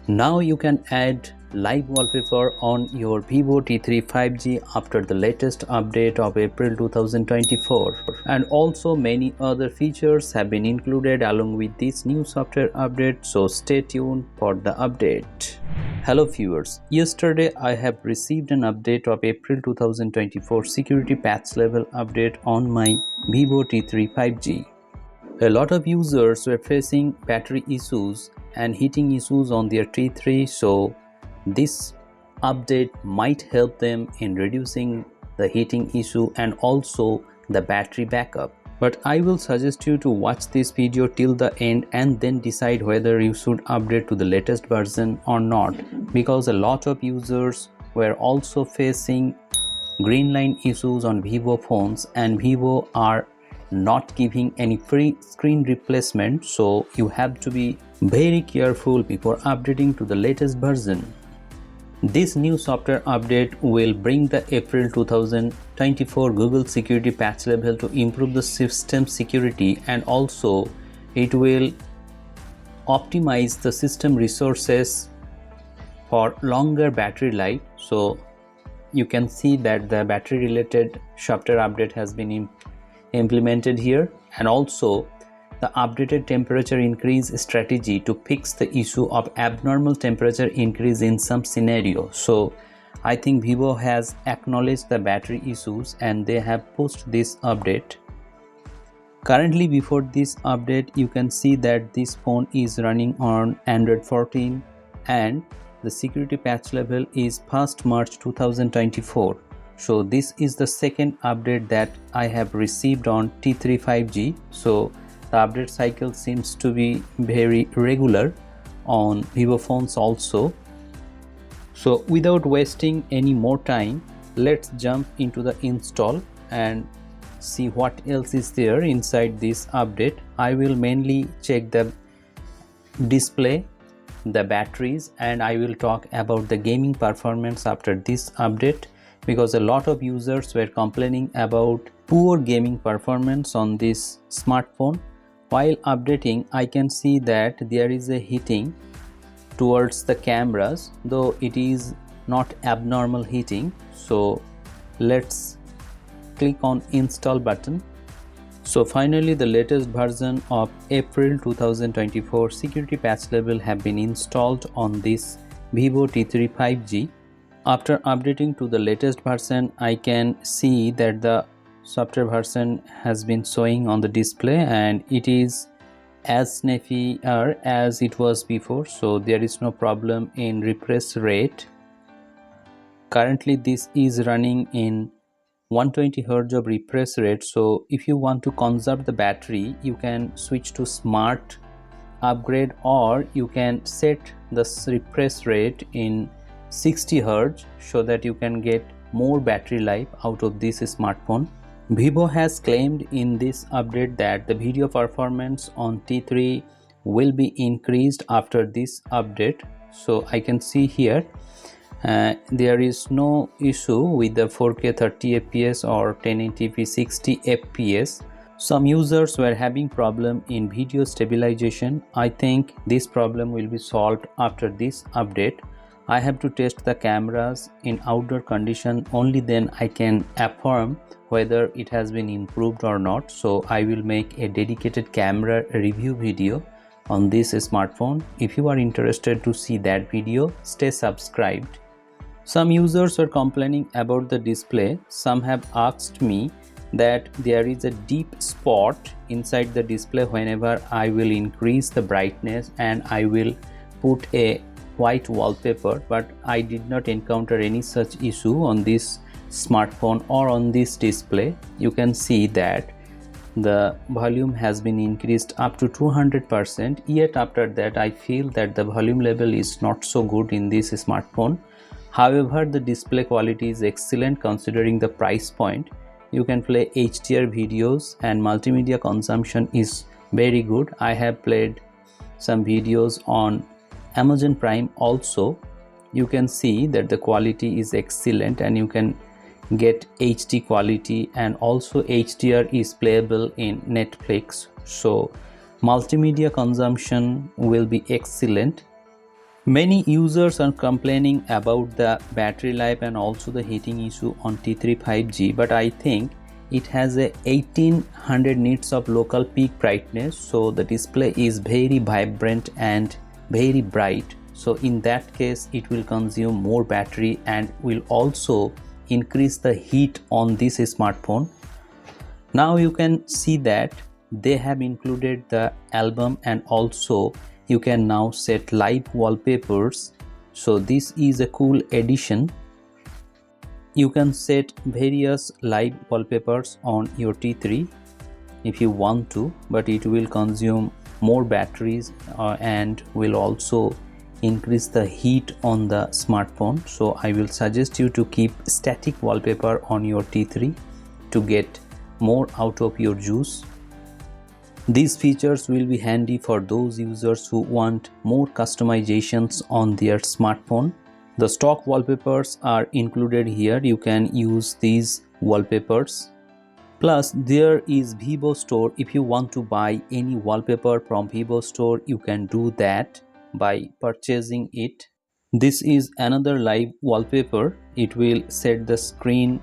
Now you can add live wallpaper on your Vivo T3 5G after the latest update of April 2024, and also many other features have been included along with this new software update, so stay tuned for the update. Hello viewers, yesterday I have received an update of April 2024 security patch level update on my Vivo T3 5G. A lot of users were facing battery issues and heating issues on their T3, so this update might help them in reducing the heating issue and also the battery backup. But I will suggest you to watch this video till the end and then decide whether you should upgrade to the latest version or not, because a lot of users were also facing green line issues on Vivo phones, and Vivo are not giving any free screen replacement, so you have to be very careful before updating to the latest version. This new software update will bring the April 2024 Google security patch level to improve the system security, and also it will optimize the system resources for longer battery life. So you can see that the battery related software update has been implemented here, and also the updated temperature increase strategy to fix the issue of abnormal temperature increase in some scenario. So I think Vivo has acknowledged the battery issues and they have pushed this update. Currently, before this update, you can see that this phone is running on Android 14 and the security patch level is 1st March 2024. So this is the second update that I have received on T3 5G. So the update cycle seems to be very regular on Vivo phones also. So without wasting any more time, let's jump into the install and see what else is there inside this update. I will mainly check the display, the batteries, and I will talk about the gaming performance after this update, because a lot of users were complaining about poor gaming performance on this smartphone. While updating, I can see that there is a heating towards the cameras, though it is not abnormal heating. So let's click on install button. So finally, the latest version of April 2024 security patch level have been installed on this Vivo T3 5G. After updating to the latest version, I can see that the software version has been showing on the display and it is as snappier as it was before, so there is no problem in refresh rate. Currently this is running in 120 Hz of refresh rate, so if you want to conserve the battery, you can switch to smart upgrade, or you can set the refresh rate in 60 Hz so that you can get more battery life out of this smartphone. Vivo has claimed in this update that the video performance on T3 will be increased after this update. So I can see here there is no issue with the 4K 30 fps or 1080p 60 fps. Some users were having problem in video stabilization. I think this problem will be solved after this update. I have to test the cameras in outdoor condition, only then I can affirm whether it has been improved or not. So I will make a dedicated camera review video on this smartphone. If you are interested to see that video, stay subscribed. Some users are complaining about the display. Some have asked me that there is a deep spot inside the display whenever I will increase the brightness and I will put a white wallpaper, but I did not encounter any such issue on this smartphone or on this display. You can see that the volume has been increased up to 200%, yet after that I feel that the volume level is not so good in this smartphone. However, the display quality is excellent considering the price point. You can play HDR videos and multimedia consumption is very good. I have played some videos on Amazon Prime also. You can see that the quality is excellent and you can get HD quality, and also HDR is playable in Netflix. So multimedia consumption will be excellent. Many users are complaining about the battery life and also the heating issue on T3 5G, but I think it has a 1800 nits of local peak brightness, so the display is very vibrant and very bright. So in that case it will consume more battery and will also increase the heat on this smartphone. Now you can see that they have included the album and also you can now set live wallpapers. So this is a cool addition. You can set various live wallpapers on your T3 if you want to, but it will consume more batteries and will also increase the heat on the smartphone. So I will suggest you to keep static wallpaper on your T3 to get more out of your juice. These features will be handy for those users who want more customizations on their smartphone. The stock wallpapers are included here. You can use these wallpapers. Plus there is Vivo Store. If you want to buy any wallpaper from Vivo Store, you can do that by purchasing it. This is another live wallpaper. It will set the screen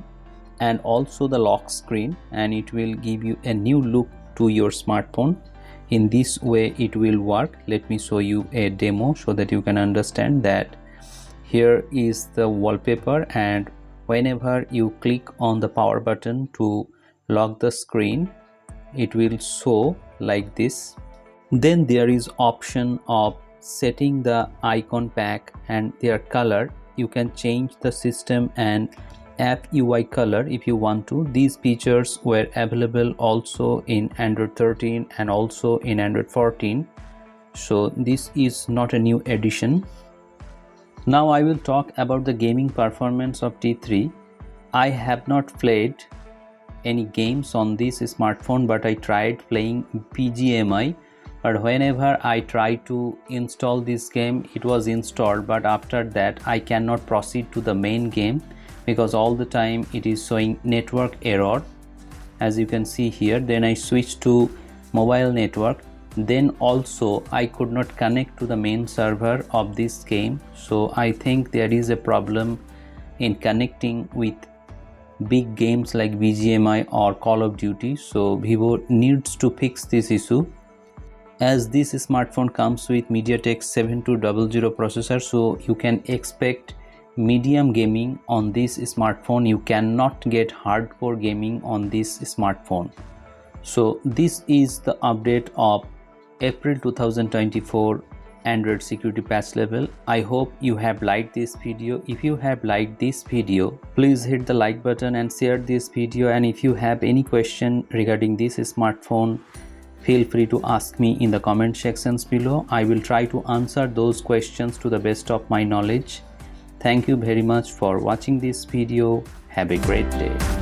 and also the lock screen, and it will give you a new look to your smartphone. In this way it will work. Let me show you a demo so that you can understand that. Here is the wallpaper, and whenever you click on the power button to lock the screen, it will show like this. Then there is option of setting the icon pack and their color. You can change the system and app UI color if you want to. These features were available also in Android 13 and also in Android 14, so this is not a new addition. Now I will talk about the gaming performance of T3. I have not played any games on this smartphone, but I tried playing PGMI. But whenever I try to install this game, it was installed, but after that I cannot proceed to the main game because all the time it is showing network error, as you can see here. Then I switched to mobile network, then also I could not connect to the main server of this game. So I think there is a problem in connecting with big games like BGMI or Call of Duty. So Vivo needs to fix this issue. As this smartphone comes with MediaTek 7200 processor, so you can expect medium gaming on this smartphone. You cannot get hardcore gaming on this smartphone. So this is the update of April 2024 Android security patch level. I hope you have liked this video. If you have liked this video, please hit the like button and share this video. And if you have any question regarding this smartphone, feel free to ask me in the comment sections below. I will try to answer those questions to the best of my knowledge. Thank you very much for watching this video. Have a great day.